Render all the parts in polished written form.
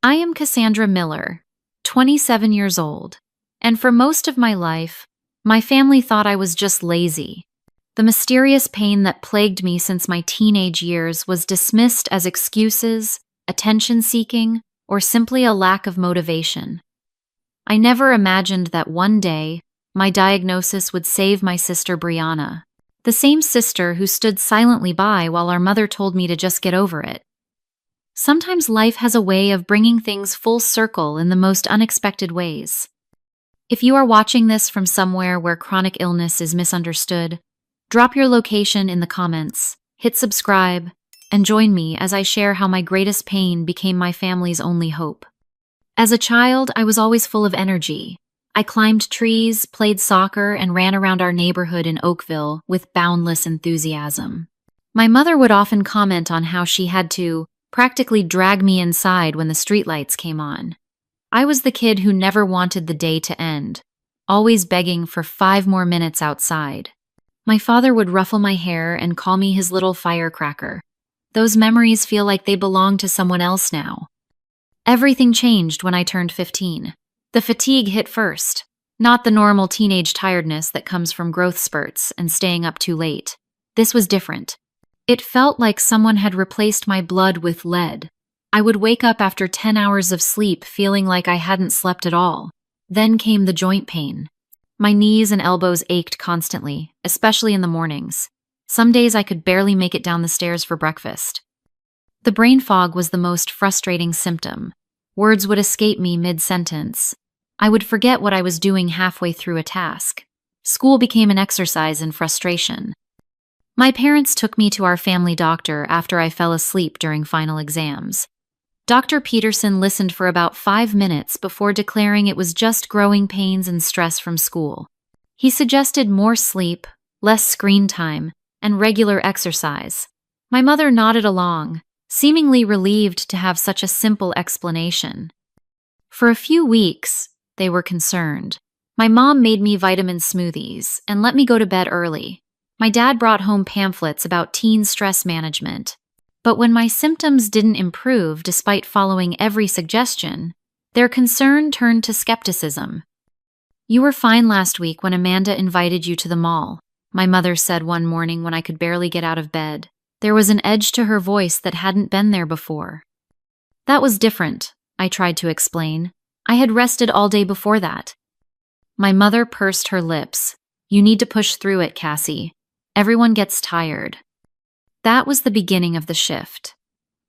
I am Cassandra Miller, 27 years old, and for most of my life, my family thought I was just lazy. The mysterious pain that plagued me since my teenage years was dismissed as excuses, attention-seeking, or simply a lack of motivation. I never imagined that one day, my diagnosis would save my sister Brianna, the same sister who stood silently by while our mother told me to just get over it. Sometimes life has a way of bringing things full circle in the most unexpected ways. If you are watching this from somewhere where chronic illness is misunderstood, drop your location in the comments, hit subscribe, and join me as I share how my greatest pain became my family's only hope. As a child, I was always full of energy. I climbed trees, played soccer, and ran around our neighborhood in Oakville with boundless enthusiasm. My mother would often comment on how she had to practically drag me inside when the streetlights came on. I was the kid who never wanted the day to end, always begging for 5 more minutes outside. My father would ruffle my hair and call me his little firecracker. Those memories feel like they belong to someone else now. Everything changed when I turned 15. The fatigue hit first, not the normal teenage tiredness that comes from growth spurts and staying up too late. This was different. It felt like someone had replaced my blood with lead. I would wake up after 10 hours of sleep feeling like I hadn't slept at all. Then came the joint pain. My knees and elbows ached constantly, especially in the mornings. Some days I could barely make it down the stairs for breakfast. The brain fog was the most frustrating symptom. Words would escape me mid-sentence. I would forget what I was doing halfway through a task. School became an exercise in frustration. My parents took me to our family doctor after I fell asleep during final exams. Dr. Peterson listened for about 5 minutes before declaring it was just growing pains and stress from school. He suggested more sleep, less screen time, and regular exercise. My mother nodded along, seemingly relieved to have such a simple explanation. For a few weeks, they were concerned. My mom made me vitamin smoothies and let me go to bed early. My dad brought home pamphlets about teen stress management. But when my symptoms didn't improve despite following every suggestion, their concern turned to skepticism. "You were fine last week when Amanda invited you to the mall," my mother said one morning when I could barely get out of bed. There was an edge to her voice that hadn't been there before. "That was different," I tried to explain. "I had rested all day before that." My mother pursed her lips. "You need to push through it, Cassie. Everyone gets tired." That was the beginning of the shift.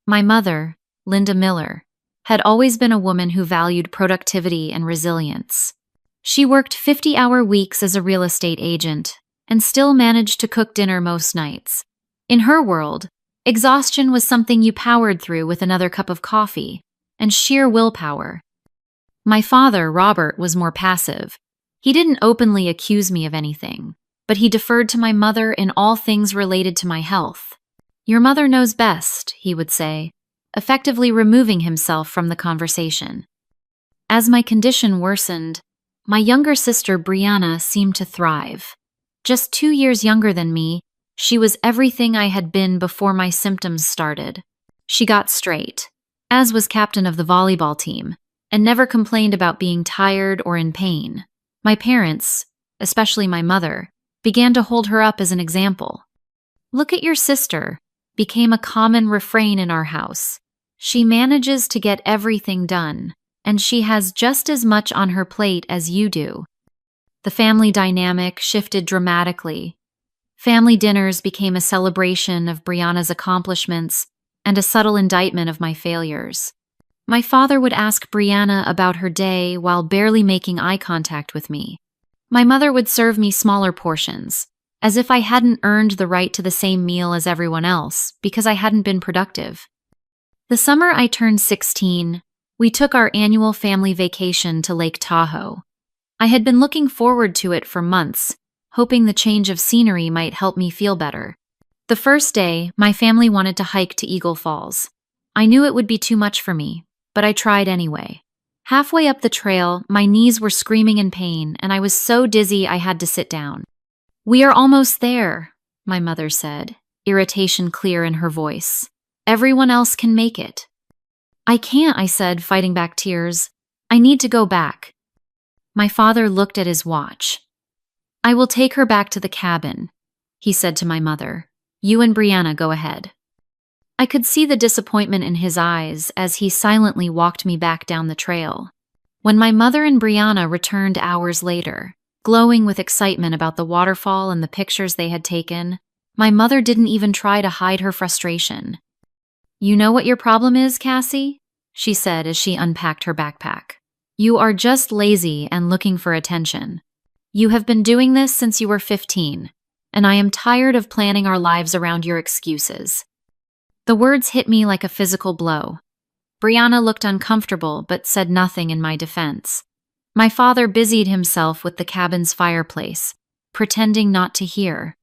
My mother, Linda Miller, had always been a woman who valued productivity and resilience. She worked 50-hour weeks as a real estate agent and still managed to cook dinner most nights. In her world, exhaustion was something you powered through with another cup of coffee and sheer willpower. My father, Robert, was more passive. He didn't openly accuse me of anything, but he deferred to my mother in all things related to my health. "Your mother knows best," he would say, effectively removing himself from the conversation. As my condition worsened, my younger sister Brianna seemed to thrive. Just 2 years younger than me, she was everything I had been before my symptoms started. She got straight, as was captain of the volleyball team, and never complained about being tired or in pain. My parents, especially my mother, began to hold her up as an example. "Look at your sister," became a common refrain in our house. "She manages to get everything done, and she has just as much on her plate as you do." The family dynamic shifted dramatically. Family dinners became a celebration of Brianna's accomplishments and a subtle indictment of my failures. My father would ask Brianna about her day while barely making eye contact with me. My mother would serve me smaller portions, as if I hadn't earned the right to the same meal as everyone else because I hadn't been productive. The summer I turned 16, we took our annual family vacation to Lake Tahoe. I had been looking forward to it for months, hoping the change of scenery might help me feel better. The first day, my family wanted to hike to Eagle Falls. I knew it would be too much for me, but I tried anyway. Halfway up the trail, my knees were screaming in pain, and I was so dizzy I had to sit down. "We are almost there," my mother said, irritation clear in her voice. "Everyone else can make it." I can't, I said, fighting back tears. I need to go back. My father looked at his watch. I will take her back to the cabin, he said to my mother. You and Brianna go ahead. I could see the disappointment in his eyes as he silently walked me back down the trail. When my mother and Brianna returned hours later, glowing with excitement about the waterfall and the pictures they had taken, my mother didn't even try to hide her frustration. You know what your problem is, Cassie? She said as she unpacked her backpack. You are just lazy and looking for attention. You have been doing this since you were 15, and I am tired of planning our lives around your excuses. The words hit me like a physical blow. Brianna looked uncomfortable but said nothing in my defense. My father busied himself with the cabin's fireplace, pretending not to hear.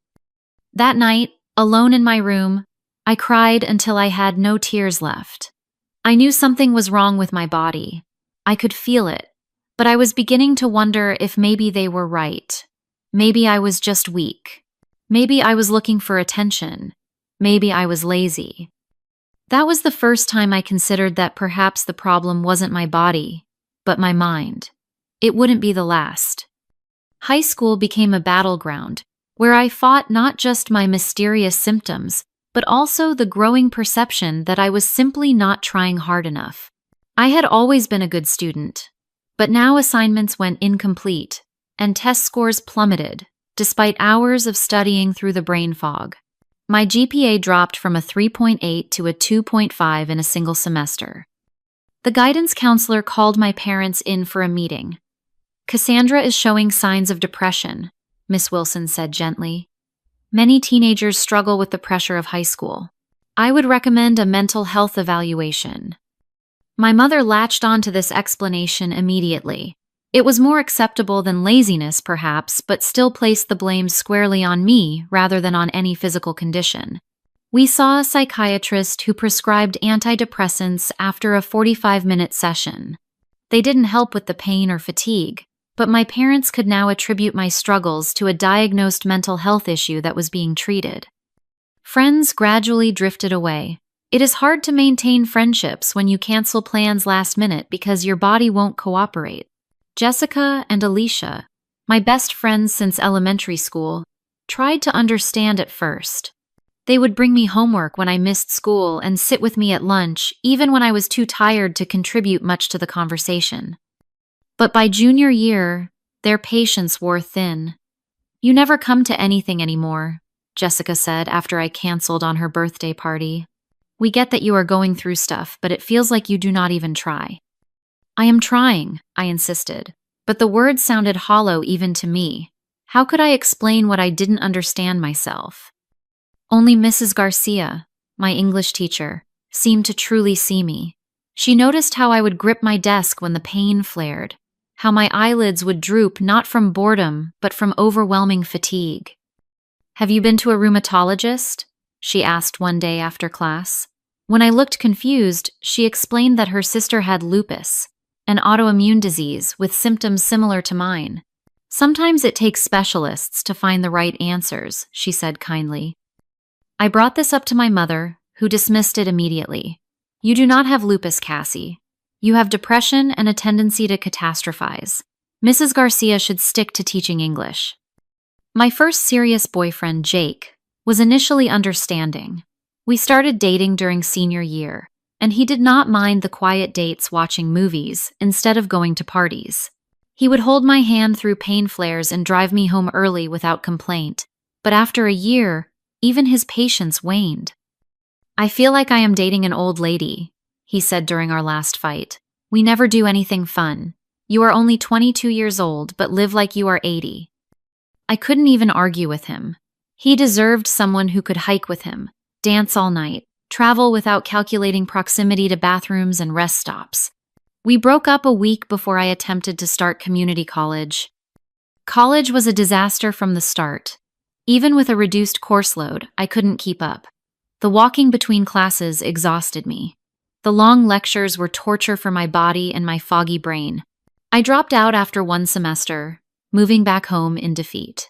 That night, alone in my room, I cried until I had no tears left. I knew something was wrong with my body. I could feel it, but I was beginning to wonder if maybe they were right. Maybe I was just weak. Maybe I was looking for attention. Maybe I was lazy. That was the first time I considered that perhaps the problem wasn't my body, but my mind. It wouldn't be the last. High school became a battleground where I fought not just my mysterious symptoms, but also the growing perception that I was simply not trying hard enough. I had always been a good student, but now assignments went incomplete, and test scores plummeted, despite hours of studying through the brain fog. My GPA dropped from a 3.8 to a 2.5 in a single semester. The guidance counselor called my parents in for a meeting. Cassandra is showing signs of depression, Miss Wilson said gently. Many teenagers struggle with the pressure of high school. I would recommend a mental health evaluation. My mother latched onto this explanation immediately. It was more acceptable than laziness, perhaps, but still placed the blame squarely on me rather than on any physical condition. We saw a psychiatrist who prescribed antidepressants after a 45-minute session. They didn't help with the pain or fatigue, but my parents could now attribute my struggles to a diagnosed mental health issue that was being treated. Friends gradually drifted away. It is hard to maintain friendships when you cancel plans last minute because your body won't cooperate. Jessica and Alicia, my best friends since elementary school, tried to understand at first. They would bring me homework when I missed school and sit with me at lunch, even when I was too tired to contribute much to the conversation. But by junior year, their patience wore thin. You never come to anything anymore, Jessica said after I canceled on her birthday party. We get that you are going through stuff, but it feels like you do not even try. I am trying, I insisted, but the words sounded hollow even to me. How could I explain what I didn't understand myself? Only Mrs. Garcia, my English teacher, seemed to truly see me. She noticed how I would grip my desk when the pain flared, how my eyelids would droop not from boredom, but from overwhelming fatigue. Have you been to a rheumatologist? She asked one day after class. When I looked confused, she explained that her sister had lupus, an autoimmune disease with symptoms similar to mine. Sometimes it takes specialists to find the right answers, she said kindly. I brought this up to my mother, who dismissed it immediately. You do not have lupus, Cassie. You have depression and a tendency to catastrophize. Mrs. Garcia should stick to teaching English. My first serious boyfriend, Jake, was initially understanding. We started dating during senior year, and he did not mind the quiet dates watching movies instead of going to parties. He would hold my hand through pain flares and drive me home early without complaint, but after a year, even his patience waned. I feel like I am dating an old lady, he said during our last fight. We never do anything fun. You are only 22 years old, but live like you are 80. I couldn't even argue with him. He deserved someone who could hike with him, dance all night, travel without calculating proximity to bathrooms and rest stops. We broke up a week before I attempted to start community college. College was a disaster from the start. Even with a reduced course load, I couldn't keep up. The walking between classes exhausted me. The long lectures were torture for my body and my foggy brain. I dropped out after one semester, moving back home in defeat.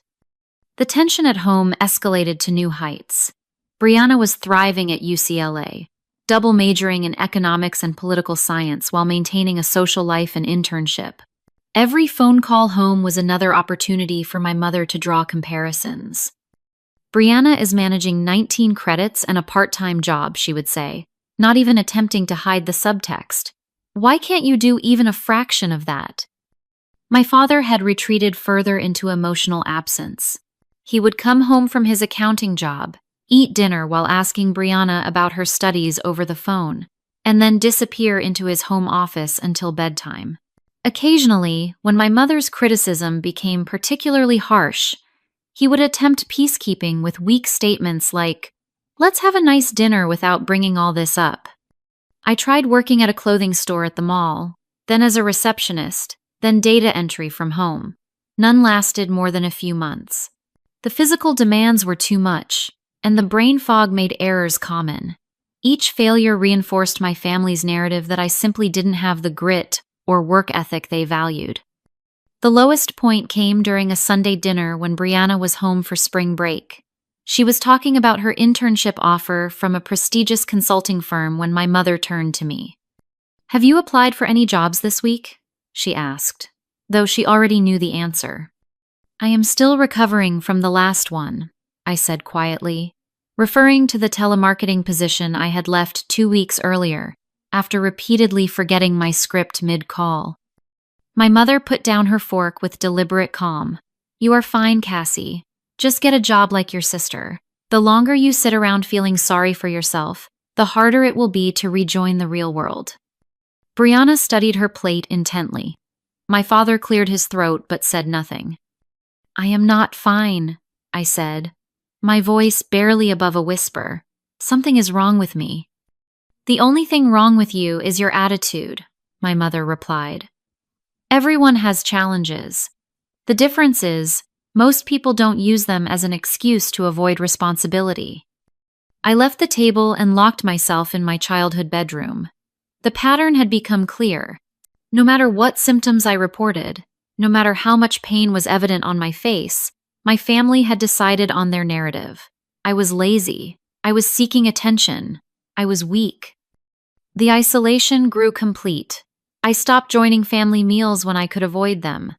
The tension at home escalated to new heights. Brianna was thriving at UCLA. double majoring in economics and political science while maintaining a social life and internship. Every phone call home was another opportunity for my mother to draw comparisons. "Brianna is managing 19 credits and a part-time job," she would say, not even attempting to hide the subtext. "Why can't you do even a fraction of that?" My father had retreated further into emotional absence. He would come home from his accounting job, eat dinner while asking Brianna about her studies over the phone, and then disappear into his home office until bedtime. Occasionally, when my mother's criticism became particularly harsh, he would attempt peacekeeping with weak statements like, "Let's have a nice dinner without bringing all this up." I tried working at a clothing store at the mall, then as a receptionist, then data entry from home. None lasted more than a few months. The physical demands were too much, and the brain fog made errors common. Each failure reinforced my family's narrative that I simply didn't have the grit or work ethic they valued. The lowest point came during a Sunday dinner when Brianna was home for spring break. She was talking about her internship offer from a prestigious consulting firm when my mother turned to me. "Have you applied for any jobs this week?" she asked, though she already knew the answer. "I am still recovering from the last one," I said quietly, referring to the telemarketing position I had left 2 weeks earlier, after repeatedly forgetting my script mid-call. My mother put down her fork with deliberate calm. "You are fine, Cassie. Just get a job like your sister. The longer you sit around feeling sorry for yourself, the harder it will be to rejoin the real world." Brianna studied her plate intently. My father cleared his throat but said nothing. "I am not fine," I said, my voice barely above a whisper. "Something is wrong with me." "The only thing wrong with you is your attitude," my mother replied. "Everyone has challenges. The difference is, most people don't use them as an excuse to avoid responsibility." I left the table and locked myself in my childhood bedroom. The pattern had become clear. No matter what symptoms I reported, no matter how much pain was evident on my face, my family had decided on their narrative. I was lazy. I was seeking attention. I was weak. The isolation grew complete. I stopped joining family meals when I could avoid them.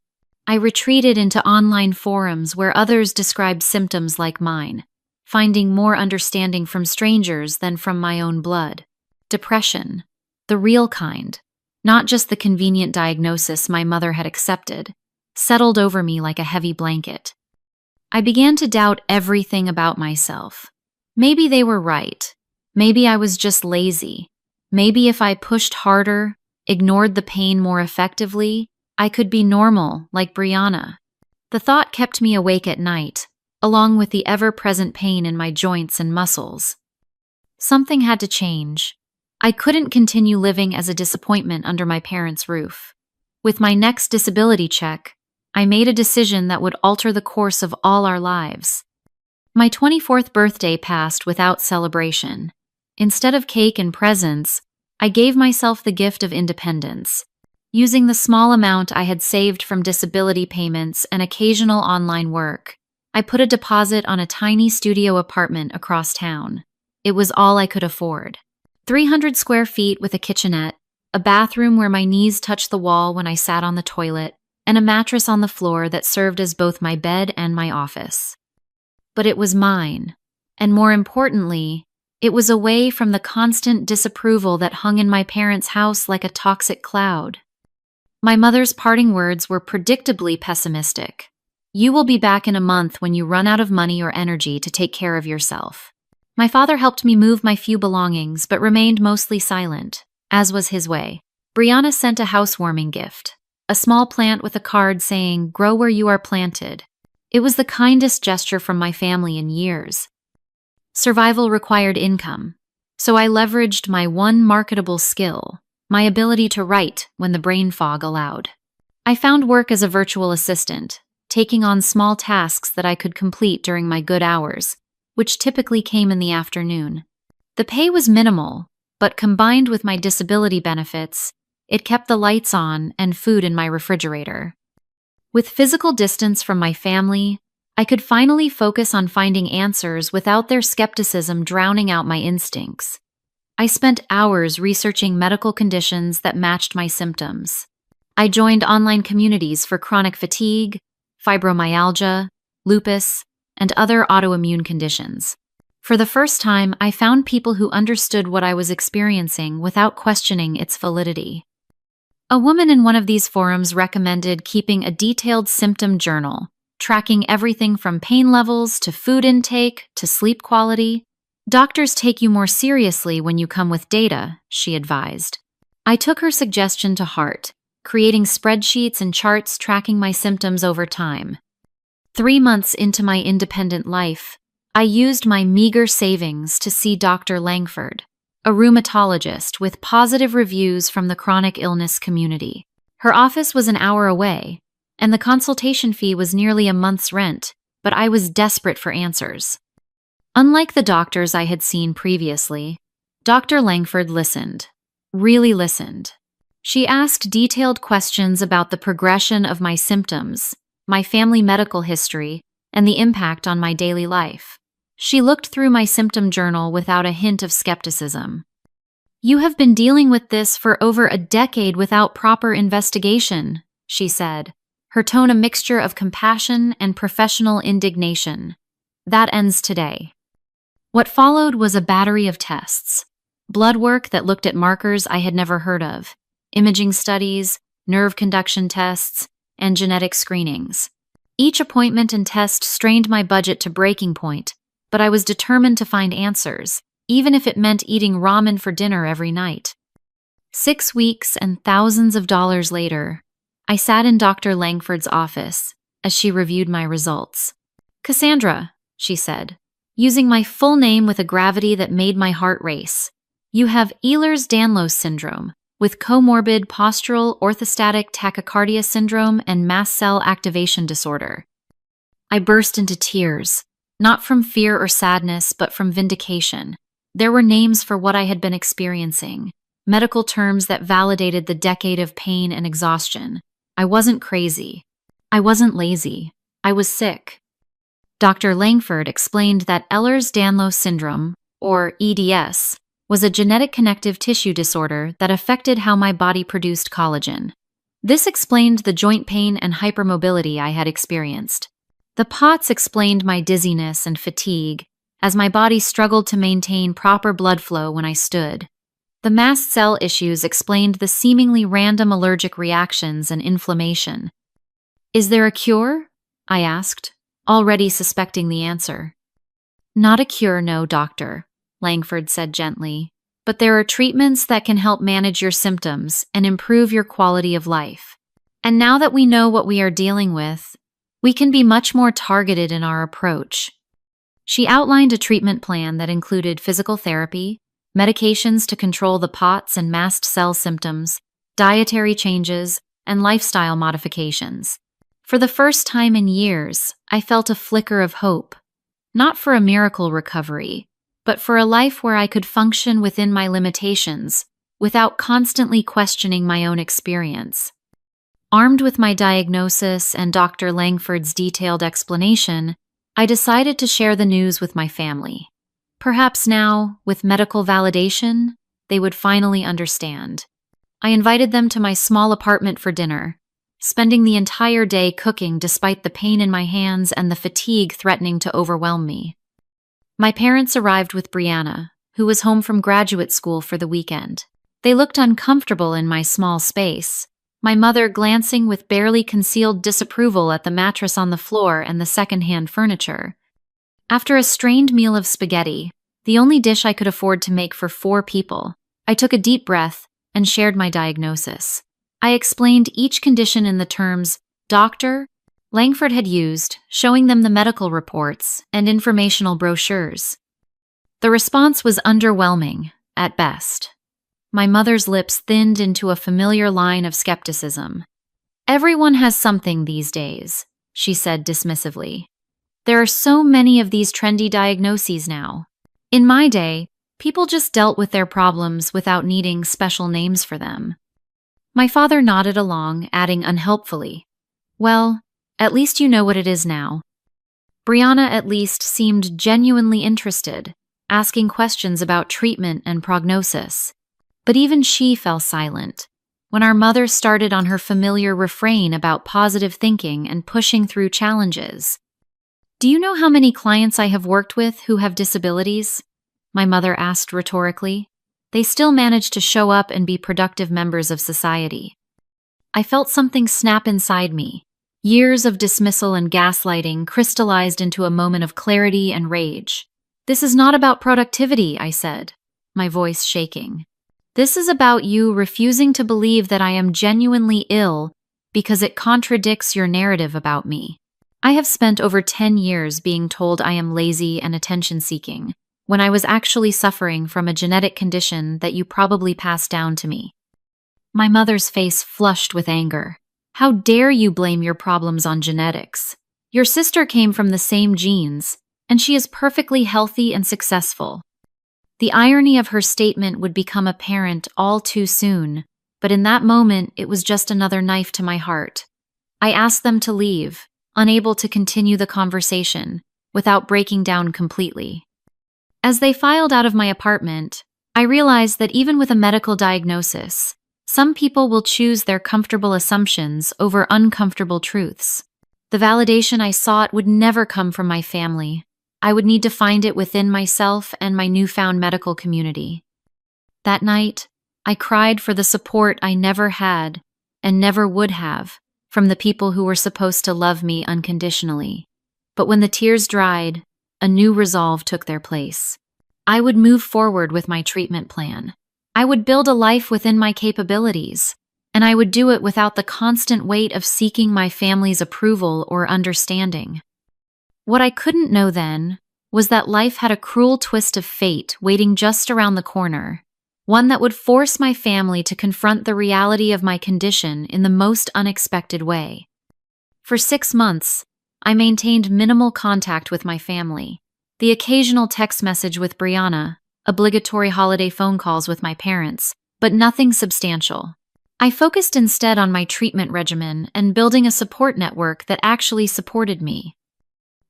I retreated into online forums where others described symptoms like mine, finding more understanding from strangers than from my own blood. Depression, the real kind, not just the convenient diagnosis my mother had accepted, settled over me like a heavy blanket. I began to doubt everything about myself. Maybe they were right. Maybe I was just lazy. Maybe if I pushed harder, ignored the pain more effectively, I could be normal, like Brianna. The thought kept me awake at night, along with the ever-present pain in my joints and muscles. Something had to change. I couldn't continue living as a disappointment under my parents' roof. With my next disability check, I made a decision that would alter the course of all our lives. My 24th birthday passed without celebration. Instead of cake and presents, I gave myself the gift of independence. Using the small amount I had saved from disability payments and occasional online work, I put a deposit on a tiny studio apartment across town. It was all I could afford. 300 square feet with a kitchenette, a bathroom where my knees touched the wall when I sat on the toilet, and a mattress on the floor that served as both my bed and my office. But it was mine, and more importantly, it was away from the constant disapproval that hung in my parents' house like a toxic cloud. My mother's parting words were predictably pessimistic. "You will be back in a month when you run out of money or energy to take care of yourself." My father helped me move my few belongings but remained mostly silent, as was his way. Brianna sent a housewarming gift, a small plant with a card saying, "Grow where you are planted." It was the kindest gesture from my family in years. Survival required income, so I leveraged my one marketable skill, my ability to write when the brain fog allowed. I found work as a virtual assistant, taking on small tasks that I could complete during my good hours, which typically came in the afternoon. The pay was minimal, but combined with my disability benefits, it kept the lights on and food in my refrigerator. With physical distance from my family, I could finally focus on finding answers without their skepticism drowning out my instincts. I spent hours researching medical conditions that matched my symptoms. I joined online communities for chronic fatigue, fibromyalgia, lupus, and other autoimmune conditions. For the first time, I found people who understood what I was experiencing without questioning its validity. A woman in one of these forums recommended keeping a detailed symptom journal, tracking everything from pain levels to food intake to sleep quality. Doctors take you more seriously when you come with data, she advised. I took her suggestion to heart, creating spreadsheets and charts tracking my symptoms over time. 3 months into my independent life, I used my meager savings to see Dr. Langford, a rheumatologist with positive reviews from the chronic illness community. Her office was an hour away, and the consultation fee was nearly a month's rent, but I was desperate for answers. Unlike the doctors I had seen previously, Dr. Langford listened, really listened. She asked detailed questions about the progression of my symptoms, my family medical history, and the impact on my daily life. She looked through my symptom journal without a hint of skepticism. "You have been dealing with this for over a decade without proper investigation," she said, her tone a mixture of compassion and professional indignation. "That ends today." What followed was a battery of tests. Blood work that looked at markers I had never heard of, imaging studies, nerve conduction tests, and genetic screenings. Each appointment and test strained my budget to breaking point, but I was determined to find answers, even if it meant eating ramen for dinner every night. 6 weeks and thousands of dollars later, I sat in Dr. Langford's office as she reviewed my results. "Cassandra," she said, using my full name with a gravity that made my heart race, "you have Ehlers-Danlos syndrome, with comorbid postural orthostatic tachycardia syndrome and mast cell activation disorder." I burst into tears, not from fear or sadness, but from vindication. There were names for what I had been experiencing, medical terms that validated the decade of pain and exhaustion. I wasn't crazy. I wasn't lazy. I was sick. Dr. Langford explained that Ehlers-Danlos syndrome, or EDS, was a genetic connective tissue disorder that affected how my body produced collagen. This explained the joint pain and hypermobility I had experienced. The POTS explained my dizziness and fatigue, as my body struggled to maintain proper blood flow when I stood. The mast cell issues explained the seemingly random allergic reactions and inflammation. "Is there a cure?" I asked, already suspecting the answer. "Not a cure, no, doctor," Langford said gently, "but there are treatments that can help manage your symptoms and improve your quality of life. And now that we know what we are dealing with, we can be much more targeted in our approach." She outlined a treatment plan that included physical therapy, medications to control the POTS and mast cell symptoms, dietary changes, and lifestyle modifications. For the first time in years, I felt a flicker of hope, not for a miracle recovery, but for a life where I could function within my limitations without constantly questioning my own experience. Armed with my diagnosis and Dr. Langford's detailed explanation, I decided to share the news with my family. Perhaps now, with medical validation, they would finally understand. I invited them to my small apartment for dinner, spending the entire day cooking despite the pain in my hands and the fatigue threatening to overwhelm me. My parents arrived with Brianna, who was home from graduate school for the weekend. They looked uncomfortable in my small space, my mother glancing with barely concealed disapproval at the mattress on the floor and the secondhand furniture. After a strained meal of spaghetti, the only dish I could afford to make for 4 people, I took a deep breath and shared my diagnosis. I explained each condition in the terms Dr. Langford had used, showing them the medical reports and informational brochures. The response was underwhelming, at best. My mother's lips thinned into a familiar line of skepticism. "Everyone has something these days," she said dismissively. "There are so many of these trendy diagnoses now. In my day, people just dealt with their problems without needing special names for them." My father nodded along, adding unhelpfully, "Well, at least you know what it is now." Brianna at least seemed genuinely interested, asking questions about treatment and prognosis. But even she fell silent when our mother started on her familiar refrain about positive thinking and pushing through challenges. "Do you know how many clients I have worked with who have disabilities?" my mother asked rhetorically. "They still manage to show up and be productive members of society." I felt something snap inside me. Years of dismissal and gaslighting crystallized into a moment of clarity and rage. "This is not about productivity," I said, my voice shaking. "This is about you refusing to believe that I am genuinely ill because it contradicts your narrative about me. I have spent over 10 years being told I am lazy and attention-seeking, when I was actually suffering from a genetic condition that you probably passed down to me." My mother's face flushed with anger. "How dare you blame your problems on genetics? Your sister came from the same genes, and she is perfectly healthy and successful." The irony of her statement would become apparent all too soon, but in that moment it was just another knife to my heart. I asked them to leave, unable to continue the conversation, without breaking down completely. As they filed out of my apartment, I realized that even with a medical diagnosis, some people will choose their comfortable assumptions over uncomfortable truths. The validation I sought would never come from my family. I would need to find it within myself and my newfound medical community. That night, I cried for the support I never had and never would have from the people who were supposed to love me unconditionally. But when the tears dried, a new resolve took their place. I would move forward with my treatment plan. I would build a life within my capabilities, and I would do it without the constant weight of seeking my family's approval or understanding. What I couldn't know then was that life had a cruel twist of fate waiting just around the corner, one that would force my family to confront the reality of my condition in the most unexpected way. For 6 months, I maintained minimal contact with my family, the occasional text message with Brianna, obligatory holiday phone calls with my parents, but nothing substantial. I focused instead on my treatment regimen and building a support network that actually supported me.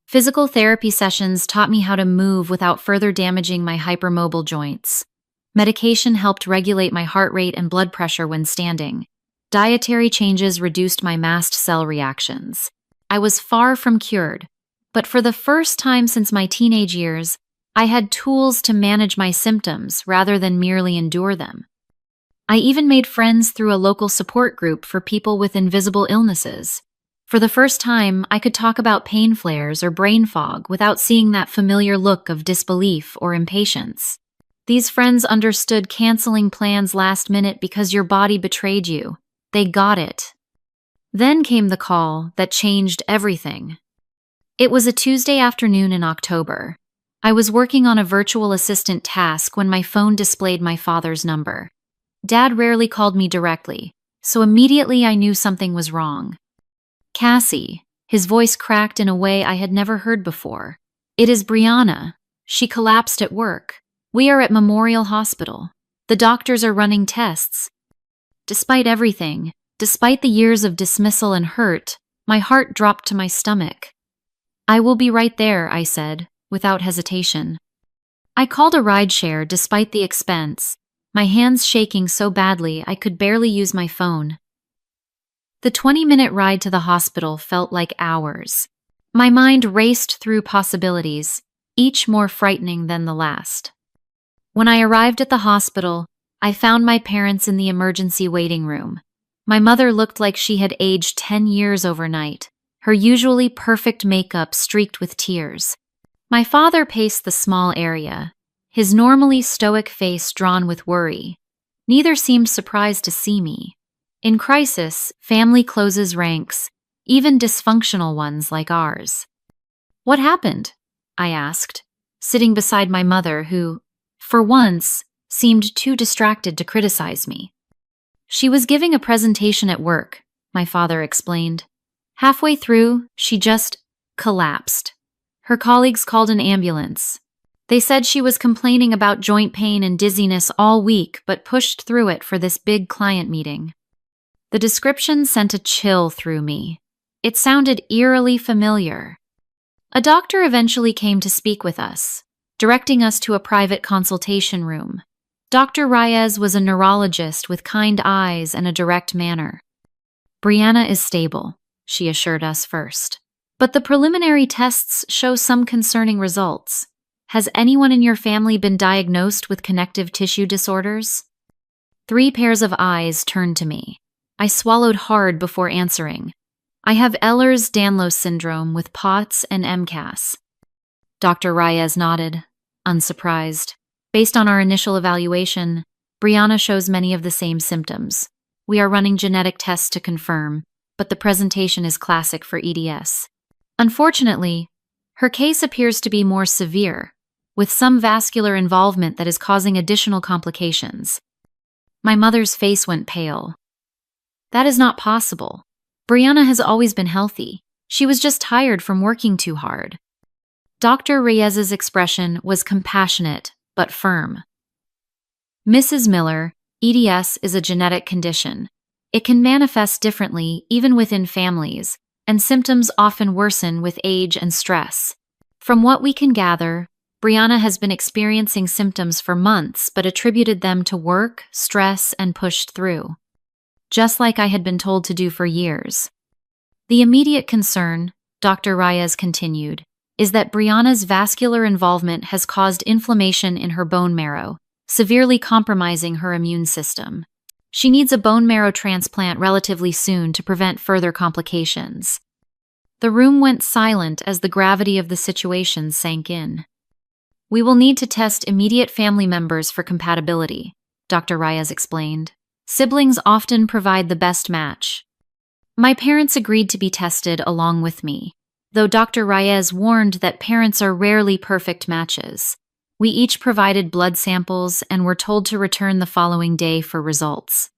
Physical therapy sessions taught me how to move without further damaging my hypermobile joints. Medication helped regulate my heart rate and blood pressure when standing. Dietary changes reduced my mast cell reactions. I was far from cured, but for the first time since my teenage years, I had tools to manage my symptoms rather than merely endure them. I even made friends through a local support group for people with invisible illnesses. For the first time, I could talk about pain flares or brain fog without seeing that familiar look of disbelief or impatience. These friends understood canceling plans last minute because your body betrayed you. They got it. Then came the call that changed everything. It was a Tuesday afternoon in October. I was working on a virtual assistant task when my phone displayed my father's number. Dad rarely called me directly, so immediately I knew something was wrong. "Cassie," his voice cracked in a way I had never heard before. "It is Brianna. She collapsed at work. We are at Memorial Hospital. The doctors are running tests." Despite everything, despite the years of dismissal and hurt, my heart dropped to my stomach. "I will be right there," I said, without hesitation. I called a rideshare despite the expense, my hands shaking so badly I could barely use my phone. The 20-minute ride to the hospital felt like hours. My mind raced through possibilities, each more frightening than the last. When I arrived at the hospital, I found my parents in the emergency waiting room. My mother looked like she had aged 10 years overnight, her usually perfect makeup streaked with tears. My father paced the small area, his normally stoic face drawn with worry. Neither seemed surprised to see me. In crisis, family closes ranks, even dysfunctional ones like ours. "What happened?" I asked, sitting beside my mother who, for once, seemed too distracted to criticize me. "She was giving a presentation at work," my father explained. "Halfway through, she just collapsed. Her colleagues called an ambulance. They said she was complaining about joint pain and dizziness all week but pushed through it for this big client meeting." The description sent a chill through me. It sounded eerily familiar. "A doctor eventually came to speak with us. directing us to a private consultation room. Dr. Reyes was a neurologist with kind eyes and a direct manner. "Brianna is stable," she assured us first. "But the preliminary tests show some concerning results. Has anyone in your family been diagnosed with connective tissue disorders?" 3 pairs of eyes turned to me. I swallowed hard before answering. "I have Ehlers-Danlos syndrome with POTS and MCAS." Dr. Reyes nodded, unsurprised. "Based on our initial evaluation, Brianna shows many of the same symptoms. We are running genetic tests to confirm, but the presentation is classic for EDS. Unfortunately, her case appears to be more severe, with some vascular involvement that is causing additional complications." My mother's face went pale. "That is not possible. Brianna has always been healthy. She was just tired from working too hard." Dr. Reyes's expression was compassionate but firm. "Mrs. Miller, EDS is a genetic condition. It can manifest differently even within families, and symptoms often worsen with age and stress. From what we can gather, Brianna has been experiencing symptoms for months but attributed them to work, stress, and pushed through. Just like I had been told to do for years. The immediate concern," Dr. Reyes continued, "is that Brianna's vascular involvement has caused inflammation in her bone marrow, severely compromising her immune system. She needs a bone marrow transplant relatively soon to prevent further complications." The room went silent as the gravity of the situation sank in. "We will need to test immediate family members for compatibility," Dr. Reyes explained. "Siblings often provide the best match." My parents agreed to be tested along with me, though Dr. Reyes warned that parents are rarely perfect matches. We each provided blood samples and were told to return the following day for results.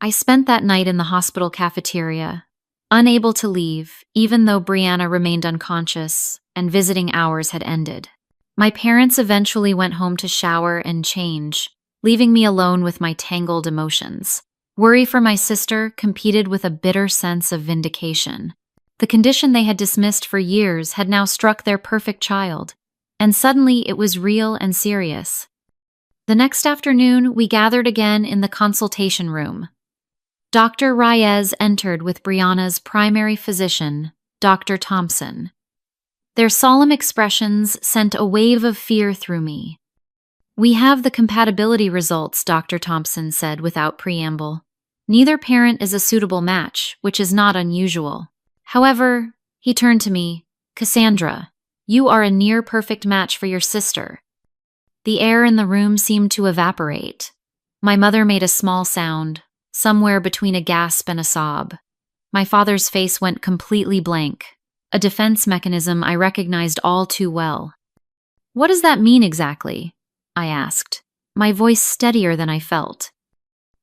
I spent that night in the hospital cafeteria, unable to leave, even though Brianna remained unconscious and visiting hours had ended. My parents eventually went home to shower and change, leaving me alone with my tangled emotions. Worry for my sister competed with a bitter sense of vindication. The condition they had dismissed for years had now struck their perfect child, and suddenly it was real and serious. The next afternoon, we gathered again in the consultation room. Dr. Reyes entered with Brianna's primary physician, Dr. Thompson. Their solemn expressions sent a wave of fear through me. "We have the compatibility results," Dr. Thompson said without preamble. "Neither parent is a suitable match, which is not unusual. However," he turned to me, "Cassandra, you are a near-perfect match for your sister." The air in the room seemed to evaporate. My mother made a small sound, somewhere between a gasp and a sob. My father's face went completely blank, a defense mechanism I recognized all too well. "What does that mean exactly?" I asked, my voice steadier than I felt.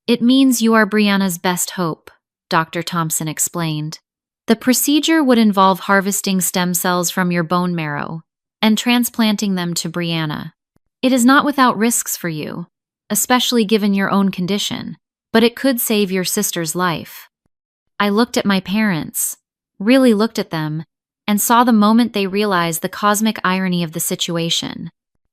"It means you are Brianna's best hope," Dr. Thompson explained. "The procedure would involve harvesting stem cells from your bone marrow and transplanting them to Brianna. It is not without risks for you, especially given your own condition, but it could save your sister's life." I looked at my parents, really looked at them, and saw the moment they realized the cosmic irony of the situation.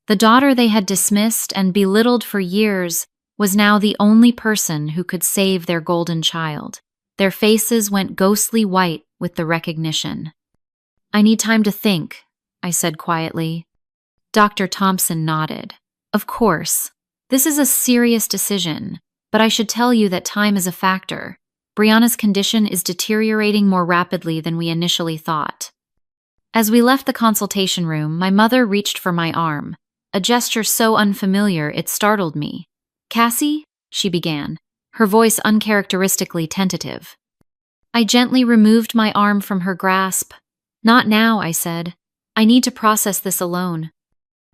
The daughter they had dismissed and belittled for years was now the only person who could save their golden child. Their faces went ghostly white with the recognition. "I need time to think," I said quietly. Dr. Thompson nodded. "Of course. This is a serious decision, but I should tell you that time is a factor. Brianna's condition is deteriorating more rapidly than we initially thought." As we left the consultation room, my mother reached for my arm, a gesture so unfamiliar it startled me. "Cassie?" she began, her voice uncharacteristically tentative. I gently removed my arm from her grasp. "Not now," I said. "I need to process this alone."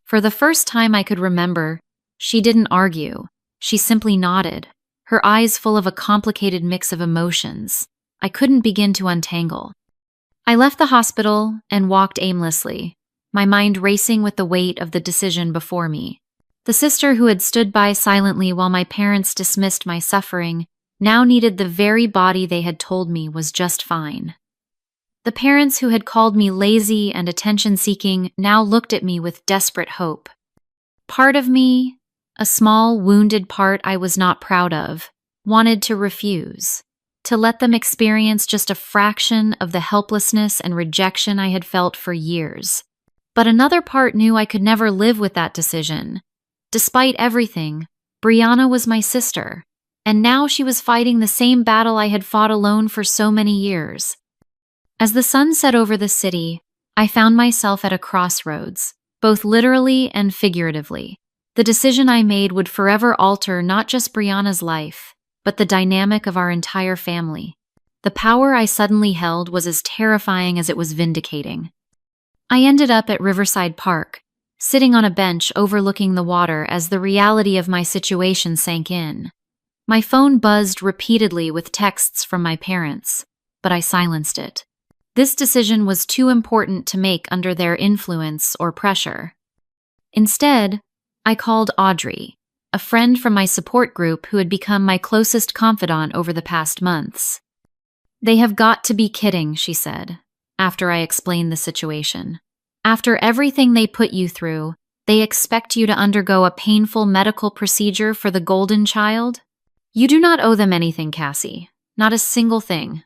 For the first time I could remember, she didn't argue. She simply nodded, her eyes full of a complicated mix of emotions I couldn't begin to untangle. I left the hospital and walked aimlessly, my mind racing with the weight of the decision before me. The sister who had stood by silently while my parents dismissed my suffering now needed the very body they had told me was just fine. The parents who had called me lazy and attention-seeking now looked at me with desperate hope. Part of me, a small, wounded part I was not proud of, wanted to refuse, to let them experience just a fraction of the helplessness and rejection I had felt for years. But another part knew I could never live with that decision. Despite everything, Brianna was my sister, and now she was fighting the same battle I had fought alone for so many years. As the sun set over the city, I found myself at a crossroads, both literally and figuratively. The decision I made would forever alter not just Brianna's life, but the dynamic of our entire family. The power I suddenly held was as terrifying as it was vindicating. I ended up at Riverside Park, sitting on a bench overlooking the water as the reality of my situation sank in. My phone buzzed repeatedly with texts from my parents, but I silenced it. This decision was too important to make under their influence or pressure. Instead, I called Audrey, a friend from my support group who had become my closest confidant over the past months. "They have got to be kidding," she said, after I explained the situation. "After everything they put you through, they expect you to undergo a painful medical procedure for the golden child? You do not owe them anything, Cassie. Not a single thing."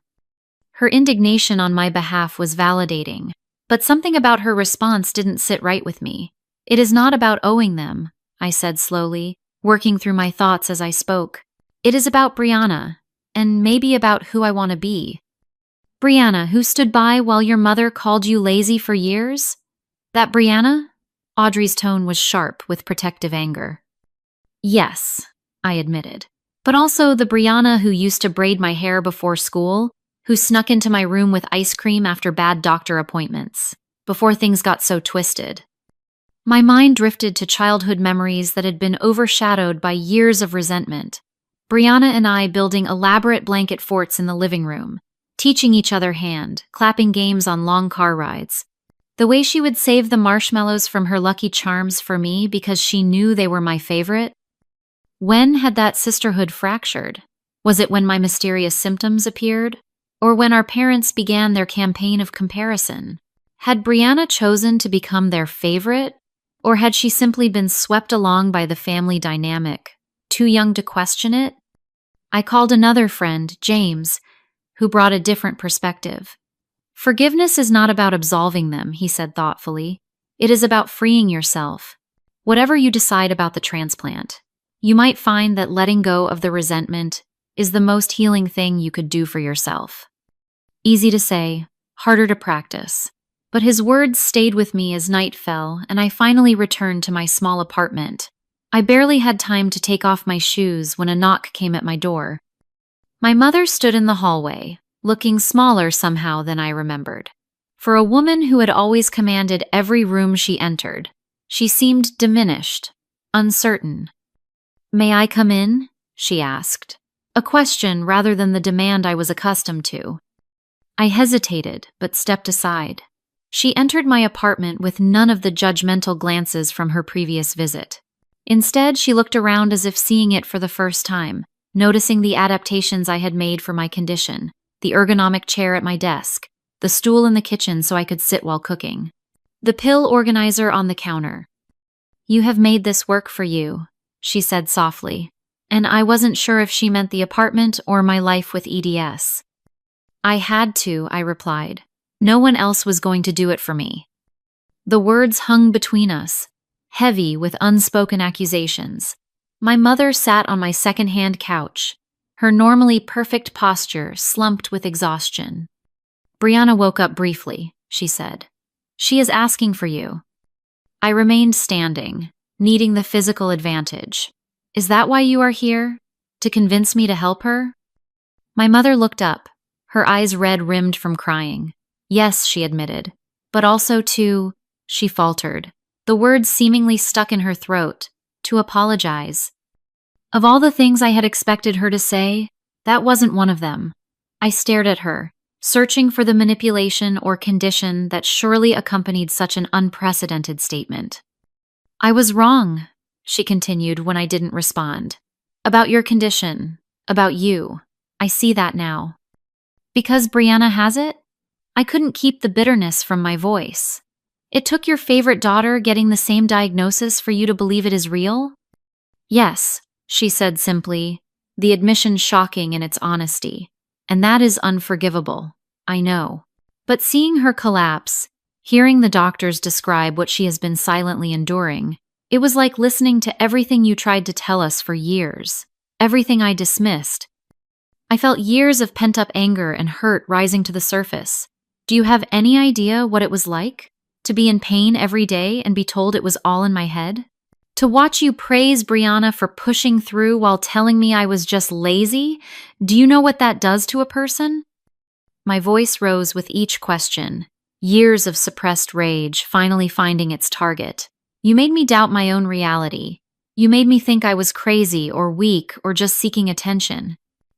Her indignation on my behalf was validating, but something about her response didn't sit right with me. "It is not about owing them," I said slowly, working through my thoughts as I spoke. "It is about Brianna, and maybe about who I want to be." "Brianna, who stood by while your mother called you lazy for years? That Brianna?" Audrey's tone was sharp with protective anger. "Yes," I admitted, "but also the Brianna who used to braid my hair before school, who snuck into my room with ice cream after bad doctor appointments, before things got so twisted." My mind drifted to childhood memories that had been overshadowed by years of resentment. Brianna and I building elaborate blanket forts in the living room, teaching each other hand, clapping games on long car rides. The way she would save the marshmallows from her Lucky Charms for me because she knew they were my favorite. When had that sisterhood fractured? Was it when my mysterious symptoms appeared? Or when our parents began their campaign of comparison? Had Brianna chosen to become their favorite? Or had she simply been swept along by the family dynamic, too young to question it? I called another friend, James, who brought a different perspective. "Forgiveness is not about absolving them," he said thoughtfully. "It is about freeing yourself. Whatever you decide about the transplant, you might find that letting go of the resentment is the most healing thing you could do for yourself." Easy to say, harder to practice. But his words stayed with me as night fell, and I finally returned to my small apartment. I barely had time to take off my shoes when a knock came at my door. My mother stood in the hallway, looking smaller somehow than I remembered. For a woman who had always commanded every room she entered, she seemed diminished, uncertain. "May I come in?" she asked, a question rather than the demand I was accustomed to. I hesitated, but stepped aside. She entered my apartment with none of the judgmental glances from her previous visit. Instead, she looked around as if seeing it for the first time, noticing the adaptations I had made for my condition, the ergonomic chair at my desk, the stool in the kitchen so I could sit while cooking, the pill organizer on the counter. "You have made this work for you," she said softly, and I wasn't sure if she meant the apartment or my life with EDS. "I had to," I replied. "No one else was going to do it for me." The words hung between us, heavy with unspoken accusations. My mother sat on my second-hand couch, her normally perfect posture slumped with exhaustion. "Brianna woke up briefly," she said. "She is asking for you." I remained standing, needing the physical advantage. "Is that why you are here? To convince me to help her?" My mother looked up, her eyes red-rimmed from crying. "Yes," she admitted, "but also to," she faltered, the words seemingly stuck in her throat, "to apologize." Of all the things I had expected her to say, that wasn't one of them. I stared at her, searching for the manipulation or condition that surely accompanied such an unprecedented statement. "I was wrong," she continued when I didn't respond. "About your condition, about you. I see that now." "Because Brianna has it?" I couldn't keep the bitterness from my voice. It took your favorite daughter getting the same diagnosis for you to believe it is real? Yes, she said simply, the admission shocking in its honesty. And that is unforgivable, I know. But seeing her collapse, hearing the doctors describe what she has been silently enduring, it was like listening to everything you tried to tell us for years, everything I dismissed. I felt years of pent-up anger and hurt rising to the surface. Do you have any idea what it was like? To be in pain every day and be told it was all in my head? To watch you praise Brianna for pushing through while telling me I was just lazy? Do you know what that does to a person? My voice rose with each question, years of suppressed rage finally finding its target. You made me doubt my own reality. You made me think I was crazy or weak or just seeking attention.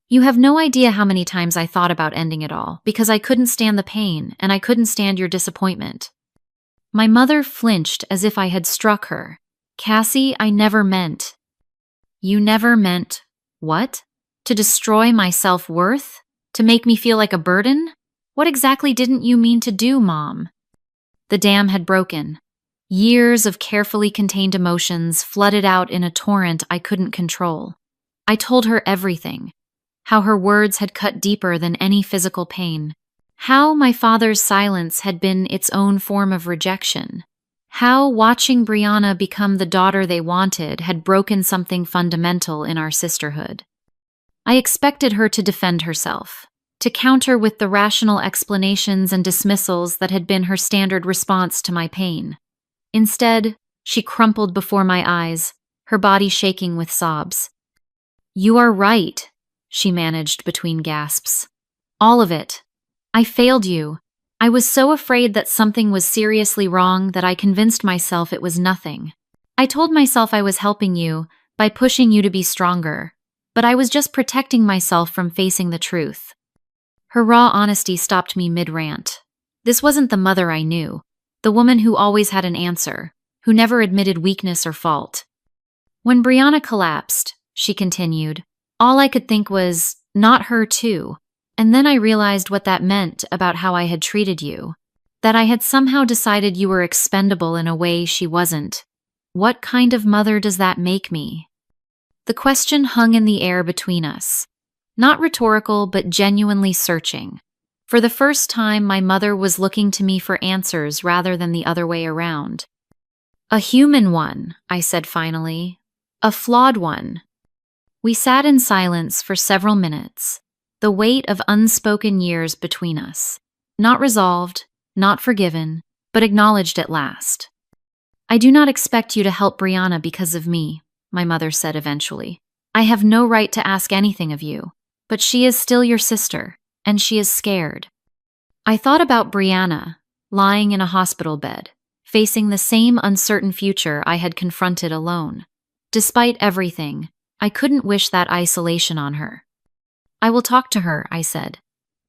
You have no idea how many times I thought about ending it all because I couldn't stand the pain and I couldn't stand your disappointment. My mother flinched as if I had struck her. Cassie, I never meant. You never meant what? To destroy my self-worth? To make me feel like a burden? What exactly didn't you mean to do, Mom? The dam had broken. Years of carefully contained emotions flooded out in a torrent I couldn't control. I told her everything. How her words had cut deeper than any physical pain. How my father's silence had been its own form of rejection. How watching Brianna become the daughter they wanted had broken something fundamental in our sisterhood. I expected her to defend herself, to counter with the rational explanations and dismissals that had been her standard response to my pain. Instead, she crumpled before my eyes, her body shaking with sobs. You are right, she managed between gasps. All of it. I failed you. I was so afraid that something was seriously wrong that I convinced myself it was nothing. I told myself I was helping you by pushing you to be stronger, but I was just protecting myself from facing the truth. Her raw honesty stopped me mid-rant. This wasn't the mother I knew, the woman who always had an answer, who never admitted weakness or fault. When Brianna collapsed, she continued, all I could think was, not her too. And then I realized what that meant about how I had treated you. That I had somehow decided you were expendable in a way she wasn't. What kind of mother does that make me? The question hung in the air between us. Not rhetorical, but genuinely searching. For the first time, my mother was looking to me for answers rather than the other way around. A human one, I said finally. A flawed one. We sat in silence for several minutes. The weight of unspoken years between us. Not resolved, not forgiven, but acknowledged at last. I do not expect you to help Brianna because of me, my mother said eventually. I have no right to ask anything of you, but she is still your sister, and she is scared. I thought about Brianna, lying in a hospital bed, facing the same uncertain future I had confronted alone. Despite everything, I couldn't wish that isolation on her. I will talk to her, I said.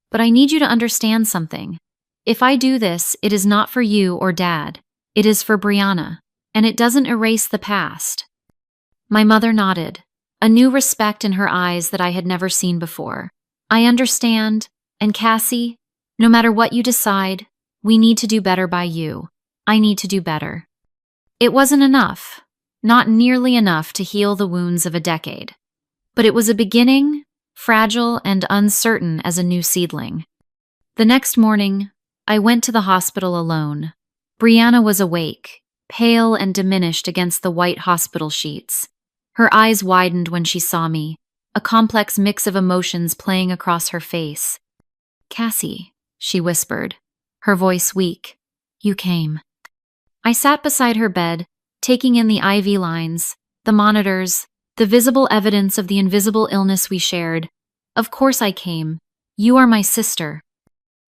But I need you to understand something. If I do this, it is not for you or Dad. It is for Brianna, and it doesn't erase the past. My mother nodded, a new respect in her eyes that I had never seen before. I understand, and Cassie, no matter what you decide, we need to do better by you. I need to do better. It wasn't enough, not nearly enough to heal the wounds of a decade. But it was a beginning, fragile and uncertain as a new seedling. The next morning, I went to the hospital alone. Brianna was awake, pale and diminished against the white hospital sheets. Her eyes widened when she saw me, a complex mix of emotions playing across her face. Cassie, she whispered, her voice weak. You came. I sat beside her bed, taking in the IV lines, the monitors, the visible evidence of the invisible illness we shared. Of course I came. You are my sister.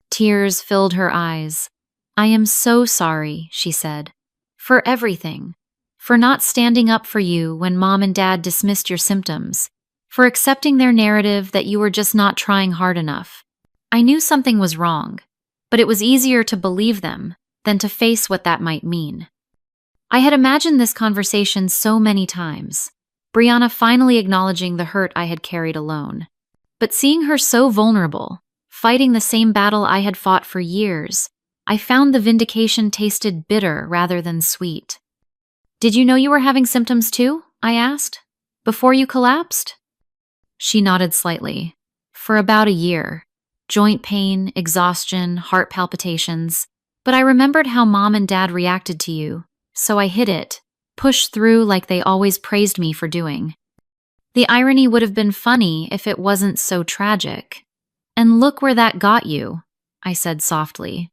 Tears filled her eyes. I am so sorry, she said. For everything. For not standing up for you when Mom and Dad dismissed your symptoms. For accepting their narrative that you were just not trying hard enough. I knew something was wrong, but it was easier to believe them than to face what that might mean. I had imagined this conversation so many times. Brianna finally acknowledging the hurt I had carried alone. But seeing her so vulnerable, fighting the same battle I had fought for years, I found the vindication tasted bitter rather than sweet. "Did you know you were having symptoms too?" I asked. "Before you collapsed?" She nodded slightly. "For about a year. Joint pain, exhaustion, heart palpitations. But I remembered how Mom and Dad reacted to you, so I hid it, pushed through like they always praised me for doing. The irony would have been funny if it wasn't so tragic. And look where that got you," I said softly.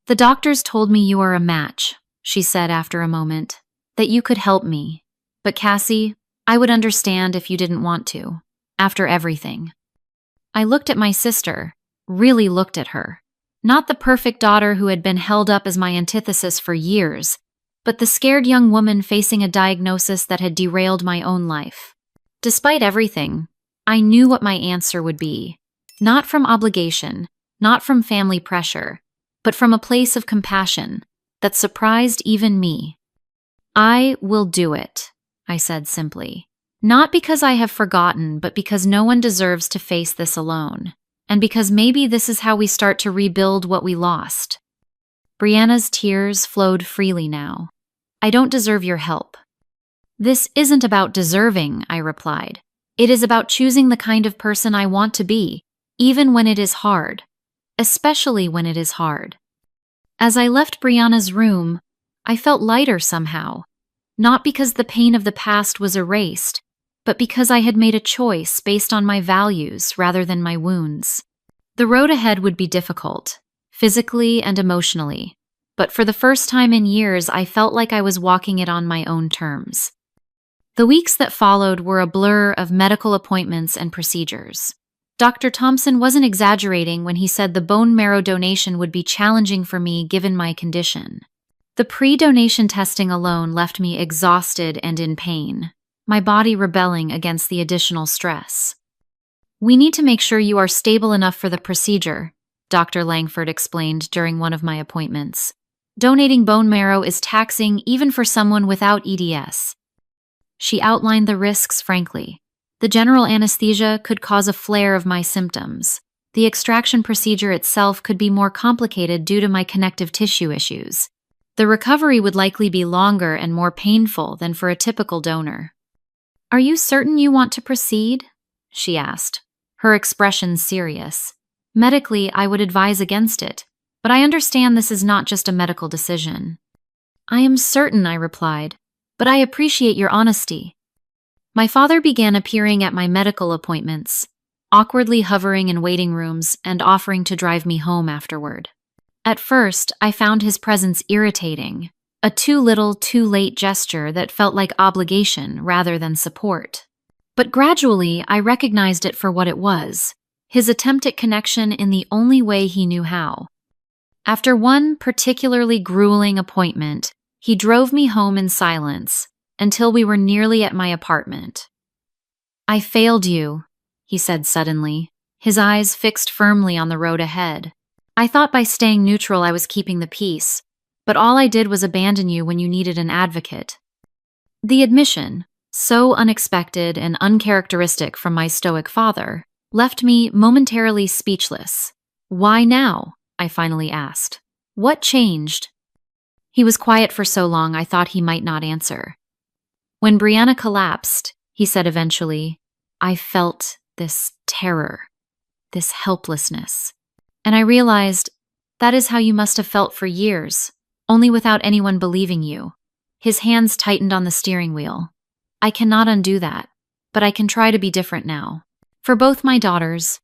"The doctors told me you are a match," she said after a moment, "that you could help me. But Cassie, I would understand if you didn't want to, after everything." I looked at my sister, really looked at her. Not the perfect daughter who had been held up as my antithesis for years, but the scared young woman facing a diagnosis that had derailed my own life. Despite everything, I knew what my answer would be. Not from obligation, not from family pressure, but from a place of compassion that surprised even me. "I will do it," I said simply. "Not because I have forgotten, but because no one deserves to face this alone. And because maybe this is how we start to rebuild what we lost." Brianna's tears flowed freely now. "I don't deserve your help." "This isn't about deserving," I replied. "It is about choosing the kind of person I want to be, even when it is hard. Especially when it is hard." As I left Brianna's room, I felt lighter somehow. Not because the pain of the past was erased, but because I had made a choice based on my values rather than my wounds. The road ahead would be difficult, physically and emotionally, but for the first time in years, I felt like I was walking it on my own terms. The weeks that followed were a blur of medical appointments and procedures. Dr. Thompson wasn't exaggerating when he said the bone marrow donation would be challenging for me given my condition. The pre-donation testing alone left me exhausted and in pain, my body rebelling against the additional stress. "We need to make sure you are stable enough for the procedure," Dr. Langford explained during one of my appointments. "Donating bone marrow is taxing even for someone without EDS." She outlined the risks frankly. The general anesthesia could cause a flare of my symptoms. The extraction procedure itself could be more complicated due to my connective tissue issues. The recovery would likely be longer and more painful than for a typical donor. "Are you certain you want to proceed?" she asked, her expression serious. "Medically, I would advise against it, but I understand this is not just a medical decision." "I am certain," I replied, "but I appreciate your honesty." My father began appearing at my medical appointments, awkwardly hovering in waiting rooms and offering to drive me home afterward. At first, I found his presence irritating, a too little, too late gesture that felt like obligation rather than support. But gradually, I recognized it for what it was, his attempt at connection in the only way he knew how. After one particularly grueling appointment, he drove me home in silence until we were nearly at my apartment. "I failed you," he said suddenly, his eyes fixed firmly on the road ahead. "I thought by staying neutral I was keeping the peace, but all I did was abandon you when you needed an advocate." The admission, so unexpected and uncharacteristic from my stoic father, left me momentarily speechless. "Why now?" I finally asked. "What changed?" He was quiet for so long I thought he might not answer. "When Brianna collapsed," he said eventually, "I felt this terror, this helplessness. And I realized that is how you must have felt for years, only without anyone believing you." His hands tightened on the steering wheel. "I cannot undo that, but I can try to be different now. For both my daughters."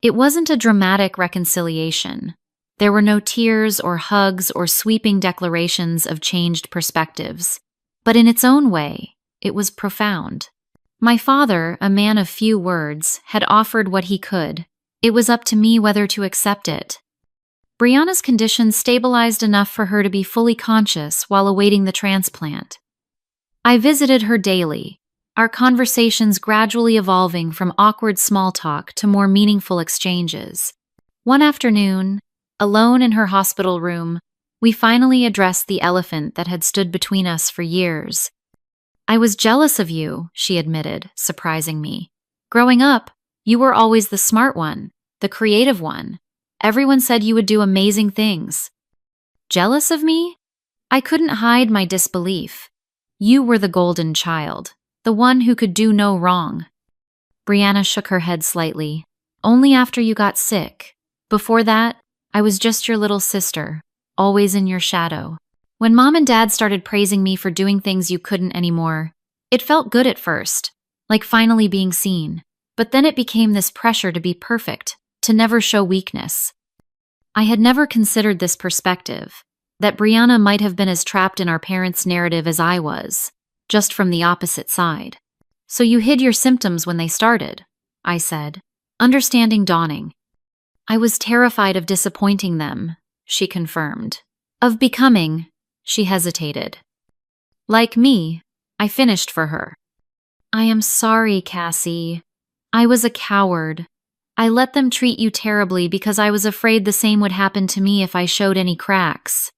It wasn't a dramatic reconciliation. There were no tears or hugs or sweeping declarations of changed perspectives. But in its own way, it was profound. My father, a man of few words, had offered what he could. It was up to me whether to accept it. Brianna's condition stabilized enough for her to be fully conscious while awaiting the transplant. I visited her daily, our conversations gradually evolving from awkward small talk to more meaningful exchanges. One afternoon, alone in her hospital room, we finally addressed the elephant that had stood between us for years. "I was jealous of you," she admitted, surprising me. "Growing up, you were always the smart one, the creative one. Everyone said you would do amazing things. Jealous of me? I couldn't hide my disbelief. You were the golden child, the one who could do no wrong. Brianna shook her head slightly. Only after you got sick. Before that, I was just your little sister, always in your shadow. When Mom and Dad started praising me for doing things you couldn't anymore, it felt good at first, like finally being seen. But then it became this pressure to be perfect, to never show weakness. I had never considered this perspective, that Brianna might have been as trapped in our parents' narrative as I was, just from the opposite side. So you hid your symptoms when they started, I said, understanding dawning. I was terrified of disappointing them, she confirmed. Of becoming, she hesitated. Like me, I finished for her. I am sorry, Cassie. I was a coward. I let them treat you terribly because I was afraid the same would happen to me if I showed any cracks.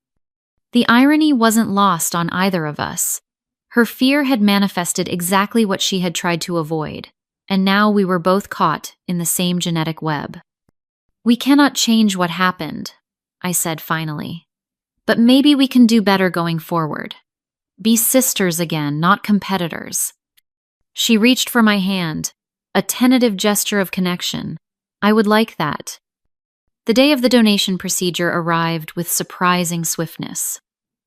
The irony wasn't lost on either of us. Her fear had manifested exactly what she had tried to avoid, and now we were both caught in the same genetic web. We cannot change what happened, I said finally. But maybe we can do better going forward. Be sisters again, not competitors. She reached for my hand, a tentative gesture of connection. I would like that. The day of the donation procedure arrived with surprising swiftness.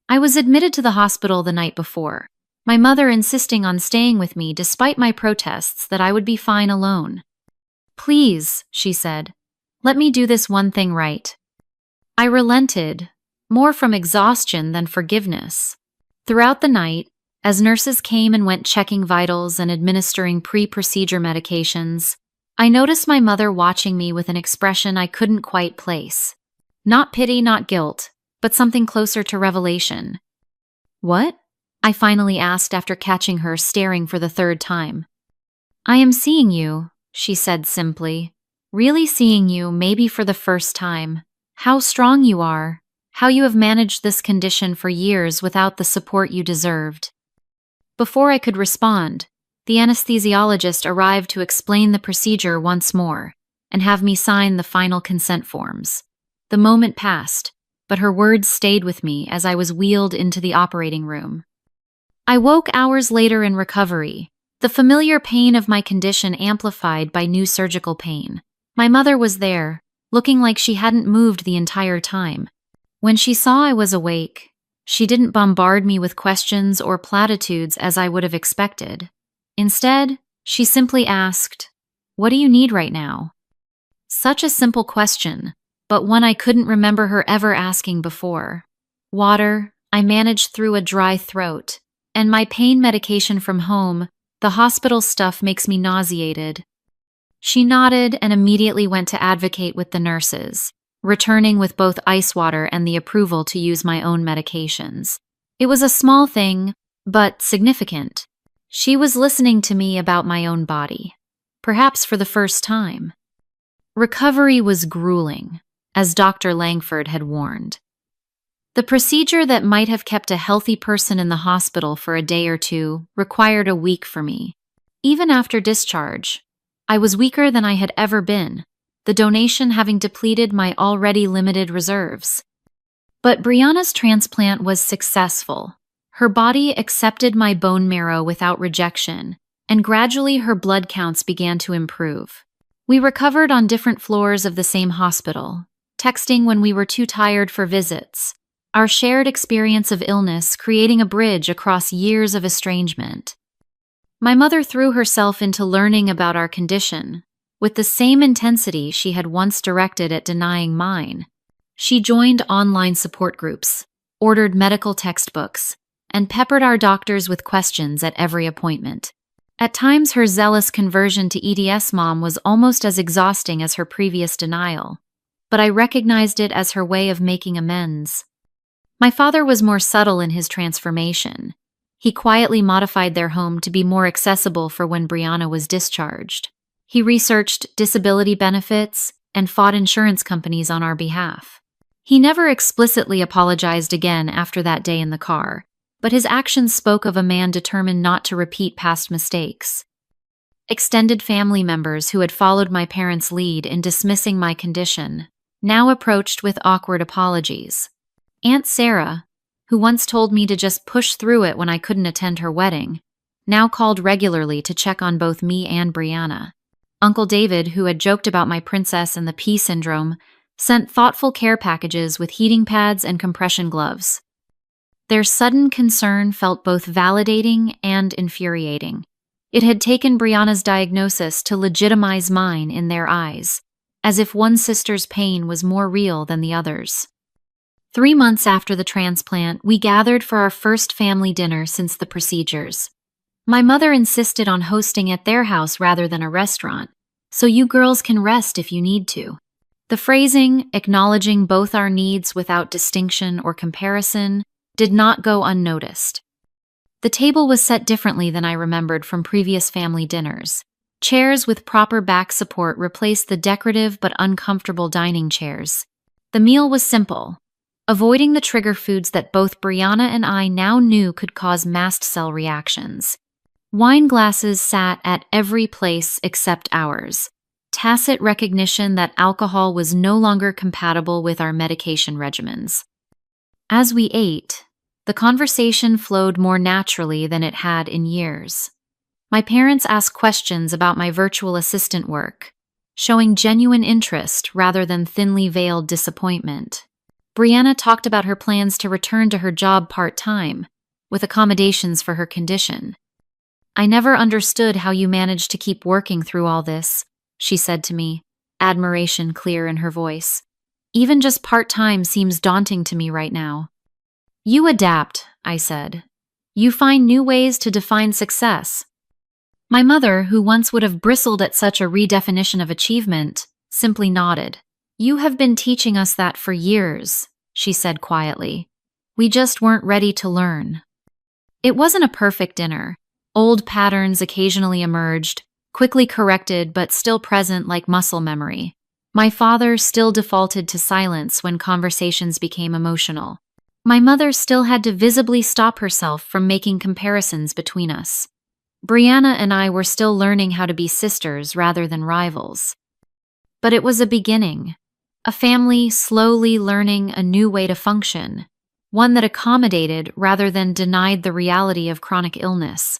I was admitted to the hospital the night before, my mother insisting on staying with me despite my protests that I would be fine alone. Please, she said, let me do this one thing right. I relented, more from exhaustion than forgiveness. Throughout the night, as nurses came and went checking vitals and administering pre-procedure medications, I noticed my mother watching me with an expression I couldn't quite place. Not pity, not guilt, but something closer to revelation. What? I finally asked after catching her staring for the third time. I am seeing you, she said simply. Really seeing you, maybe for the first time. How strong you are. How you have managed this condition for years without the support you deserved. Before I could respond, the anesthesiologist arrived to explain the procedure once more and have me sign the final consent forms. The moment passed, but her words stayed with me as I was wheeled into the operating room. I woke hours later in recovery, the familiar pain of my condition amplified by new surgical pain. My mother was there, looking like she hadn't moved the entire time. When she saw I was awake, she didn't bombard me with questions or platitudes as I would have expected. Instead, she simply asked, "What do you need right now?" Such a simple question, but one I couldn't remember her ever asking before. Water, I managed through a dry throat, and my pain medication from home, the hospital stuff makes me nauseated. She nodded and immediately went to advocate with the nurses, returning with both ice water and the approval to use my own medications. It was a small thing, but significant. She was listening to me about my own body, perhaps for the first time. Recovery was grueling, as Dr. Langford had warned. The procedure that might have kept a healthy person in the hospital for a day or two required a week for me. Even after discharge, I was weaker than I had ever been, the donation having depleted my already limited reserves. But Brianna's transplant was successful. Her body accepted my bone marrow without rejection, and gradually her blood counts began to improve. We recovered on different floors of the same hospital, texting when we were too tired for visits, our shared experience of illness creating a bridge across years of estrangement. My mother threw herself into learning about our condition, with the same intensity she had once directed at denying mine. She joined online support groups, ordered medical textbooks, and peppered our doctors with questions at every appointment. At times, her zealous conversion to EDS mom was almost as exhausting as her previous denial, but I recognized it as her way of making amends. My father was more subtle in his transformation. He quietly modified their home to be more accessible for when Brianna was discharged. He researched disability benefits and fought insurance companies on our behalf. He never explicitly apologized again after that day in the car, but his actions spoke of a man determined not to repeat past mistakes. Extended family members who had followed my parents' lead in dismissing my condition now approached with awkward apologies. Aunt Sarah, who once told me to just push through it when I couldn't attend her wedding, now called regularly to check on both me and Brianna. Uncle David, who had joked about my princess and the pea syndrome, sent thoughtful care packages with heating pads and compression gloves. Their sudden concern felt both validating and infuriating. It had taken Brianna's diagnosis to legitimize mine in their eyes, as if one sister's pain was more real than the other's. 3 months after the transplant, we gathered for our first family dinner since the procedures. My mother insisted on hosting at their house rather than a restaurant, so you girls can rest if you need to. The phrasing, acknowledging both our needs without distinction or comparison, did not go unnoticed. The table was set differently than I remembered from previous family dinners. Chairs with proper back support replaced the decorative but uncomfortable dining chairs. The meal was simple, avoiding the trigger foods that both Brianna and I now knew could cause mast cell reactions. Wine glasses sat at every place except ours, tacit recognition that alcohol was no longer compatible with our medication regimens. As we ate, the conversation flowed more naturally than it had in years. My parents asked questions about my virtual assistant work, showing genuine interest rather than thinly veiled disappointment. Brianna talked about her plans to return to her job part-time, with accommodations for her condition. "I never understood how you managed to keep working through all this," she said to me, admiration clear in her voice. "Even just part-time seems daunting to me right now." "You adapt," I said. "You find new ways to define success." My mother, who once would have bristled at such a redefinition of achievement, simply nodded. "You have been teaching us that for years," she said quietly. "We just weren't ready to learn." It wasn't a perfect dinner. Old patterns occasionally emerged, quickly corrected but still present like muscle memory. My father still defaulted to silence when conversations became emotional. My mother still had to visibly stop herself from making comparisons between us. Brianna and I were still learning how to be sisters rather than rivals. But it was a beginning, a family slowly learning a new way to function, one that accommodated rather than denied the reality of chronic illness.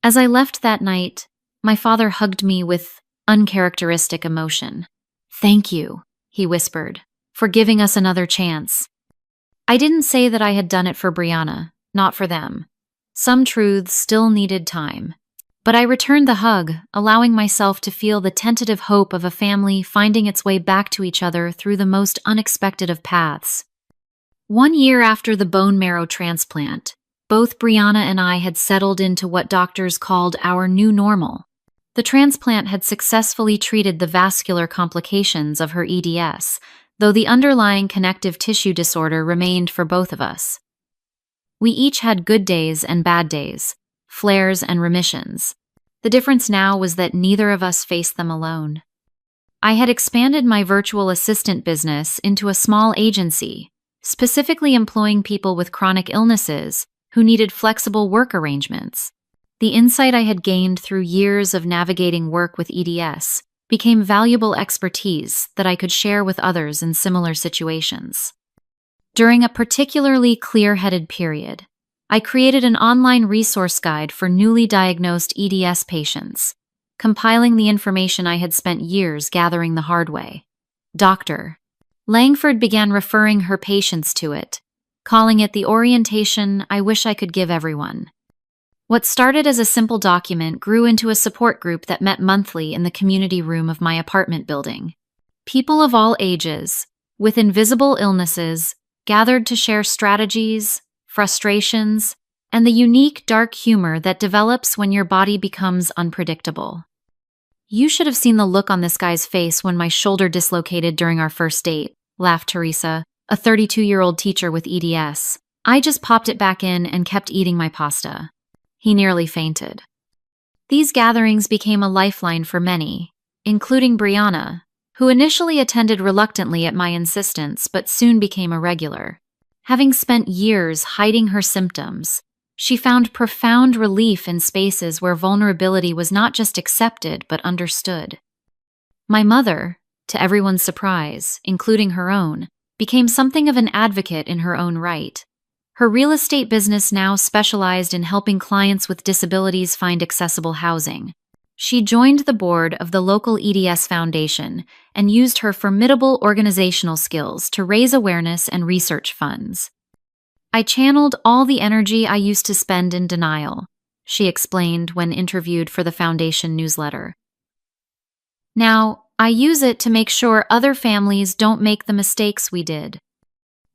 As I left that night, my father hugged me with uncharacteristic emotion. "Thank you," he whispered, "for giving us another chance." I didn't say that I had done it for Brianna, not for them. Some truths still needed time. But I returned the hug, allowing myself to feel the tentative hope of a family finding its way back to each other through the most unexpected of paths. 1 year after the bone marrow transplant, both Brianna and I had settled into what doctors called our new normal. The transplant had successfully treated the vascular complications of her EDS, though the underlying connective tissue disorder remained for both of us. We each had good days and bad days, flares and remissions. The difference now was that neither of us faced them alone. I had expanded my virtual assistant business into a small agency, specifically employing people with chronic illnesses who needed flexible work arrangements. The insight I had gained through years of navigating work with EDS became valuable expertise that I could share with others in similar situations. During a particularly clear-headed period, I created an online resource guide for newly diagnosed EDS patients, compiling the information I had spent years gathering the hard way. Dr. Langford began referring her patients to it, calling it the orientation I wish I could give everyone. What started as a simple document grew into a support group that met monthly in the community room of my apartment building. People of all ages, with invisible illnesses, gathered to share strategies, frustrations, and the unique dark humor that develops when your body becomes unpredictable. "You should have seen the look on this guy's face when my shoulder dislocated during our first date," laughed Teresa, a 32-year-old teacher with EDS. "I just popped it back in and kept eating my pasta." He nearly fainted. These gatherings became a lifeline for many, including Brianna, who initially attended reluctantly at my insistence but soon became a regular. Having spent years hiding her symptoms, she found profound relief in spaces where vulnerability was not just accepted but understood. My mother, to everyone's surprise, including her own, became something of an advocate in her own right. Her real estate business now specialized in helping clients with disabilities find accessible housing. She joined the board of the local EDS Foundation and used her formidable organizational skills to raise awareness and research funds. "I channeled all the energy I used to spend in denial," she explained when interviewed for the foundation newsletter. "Now, I use it to make sure other families don't make the mistakes we did."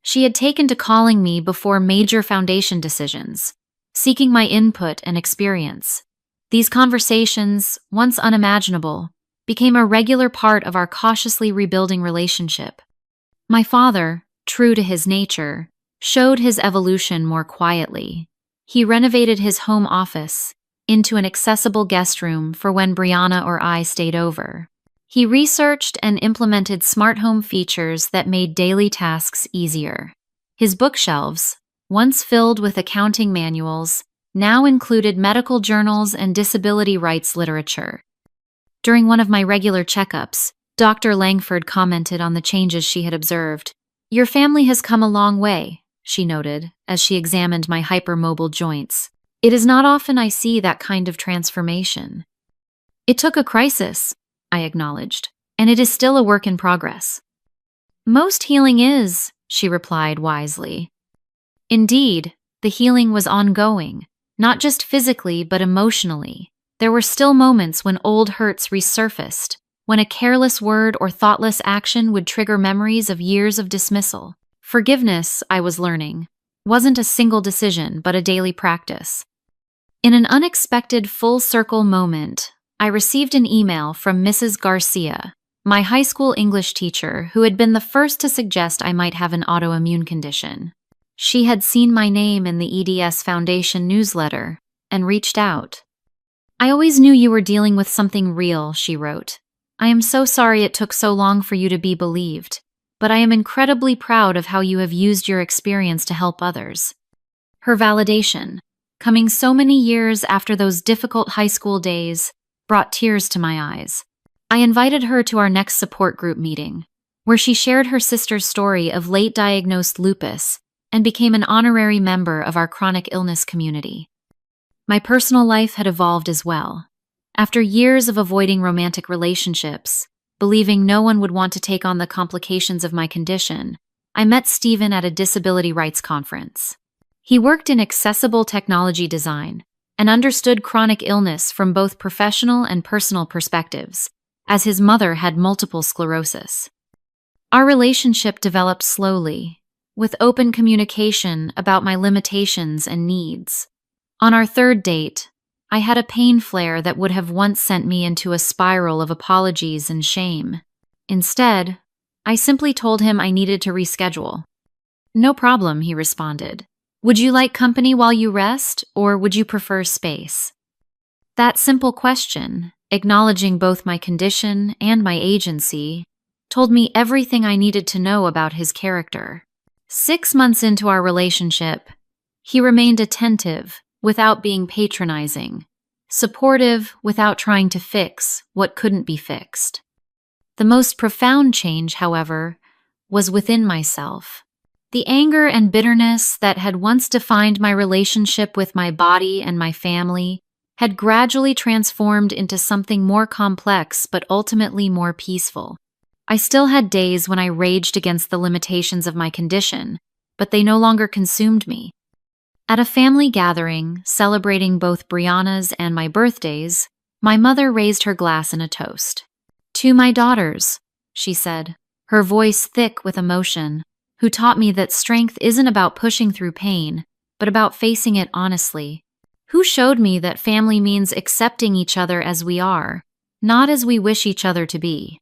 She had taken to calling me before major foundation decisions, seeking my input and experience. These conversations, once unimaginable, became a regular part of our cautiously rebuilding relationship. My father, true to his nature, showed his evolution more quietly. He renovated his home office into an accessible guest room for when Brianna or I stayed over. He researched and implemented smart home features that made daily tasks easier. His bookshelves, once filled with accounting manuals, now included medical journals and disability rights literature. During one of my regular checkups, Dr. Langford commented on the changes she had observed. "Your family has come a long way," she noted, as she examined my hypermobile joints. "It is not often I see that kind of transformation." "It took a crisis," I acknowledged, "and it is still a work in progress." "Most healing is," she replied wisely. Indeed, the healing was ongoing, not just physically but emotionally. There were still moments when old hurts resurfaced, when a careless word or thoughtless action would trigger memories of years of dismissal. Forgiveness, I was learning, wasn't a single decision but a daily practice. In an unexpected full-circle moment, I received an email from Mrs. Garcia, my high school English teacher who had been the first to suggest I might have an autoimmune condition. She had seen my name in the EDS Foundation newsletter and reached out. "I always knew you were dealing with something real," she wrote. "I am so sorry it took so long for you to be believed, but I am incredibly proud of how you have used your experience to help others." Her validation, coming so many years after those difficult high school days, brought tears to my eyes. I invited her to our next support group meeting, where she shared her sister's story of late-diagnosed lupus and became an honorary member of our chronic illness community. My personal life had evolved as well. After years of avoiding romantic relationships, believing no one would want to take on the complications of my condition, I met Stephen at a disability rights conference. He worked in accessible technology design and understood chronic illness from both professional and personal perspectives, as his mother had multiple sclerosis. Our relationship developed slowly, with open communication about my limitations and needs. On our third date, I had a pain flare that would have once sent me into a spiral of apologies and shame. Instead, I simply told him I needed to reschedule. "No problem," he responded. "Would you like company while you rest, or would you prefer space?" That simple question, acknowledging both my condition and my agency, told me everything I needed to know about his character. 6 months into our relationship, he remained attentive without being patronizing, supportive without trying to fix what couldn't be fixed. The most profound change, however, was within myself. The anger and bitterness that had once defined my relationship with my body and my family had gradually transformed into something more complex but ultimately more peaceful. I still had days when I raged against the limitations of my condition, but they no longer consumed me. At a family gathering celebrating both Brianna's and my birthdays, my mother raised her glass in a toast. "To my daughters," she said, her voice thick with emotion, who taught me that strength isn't about pushing through pain, but about facing it honestly. Who showed me that family means accepting each other as we are, not as we wish each other to be.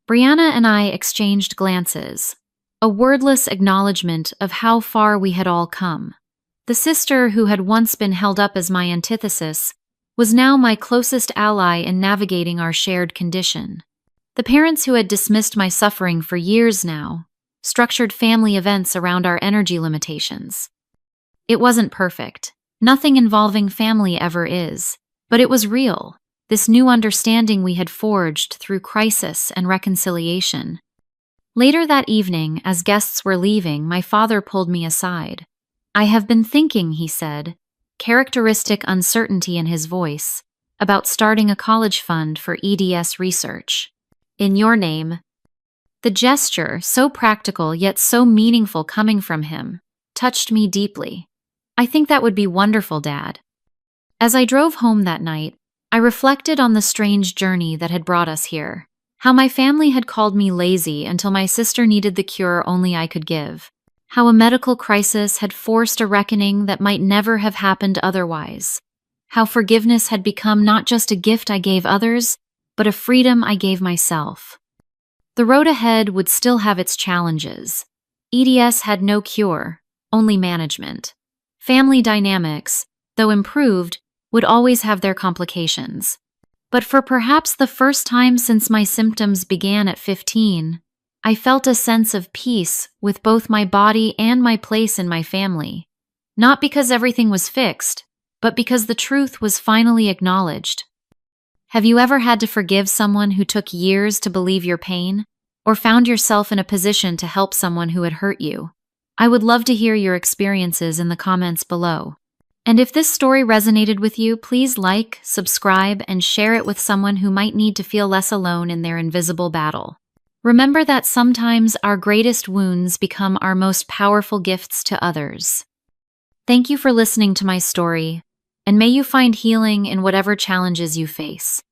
Brianna and I exchanged glances, a wordless acknowledgement of how far we had all come. The sister who had once been held up as my antithesis was now my closest ally in navigating our shared condition. The parents who had dismissed my suffering for years now structured family events around our energy limitations. It wasn't perfect. Nothing involving family ever is, but it was real. This new understanding we had forged through crisis and reconciliation. Later that evening, as guests were leaving, my father pulled me aside. "I have been thinking," he said, characteristic uncertainty in his voice, "about starting a college fund for EDS research. In your name." The gesture, so practical yet so meaningful coming from him, touched me deeply. "I think that would be wonderful, Dad." As I drove home that night, I reflected on the strange journey that had brought us here. How my family had called me lazy until my sister needed the cure only I could give. How a medical crisis had forced a reckoning that might never have happened otherwise. How forgiveness had become not just a gift I gave others, but a freedom I gave myself. The road ahead would still have its challenges. EDS had no cure, only management. Family dynamics, though improved, would always have their complications. But for perhaps the first time since my symptoms began at 15, I felt a sense of peace with both my body and my place in my family. Not because everything was fixed, but because the truth was finally acknowledged. Have you ever had to forgive someone who took years to believe your pain, or found yourself in a position to help someone who had hurt you? I would love to hear your experiences in the comments below. And if this story resonated with you, please like, subscribe, and share it with someone who might need to feel less alone in their invisible battle. Remember that sometimes our greatest wounds become our most powerful gifts to others. Thank you for listening to my story, and may you find healing in whatever challenges you face.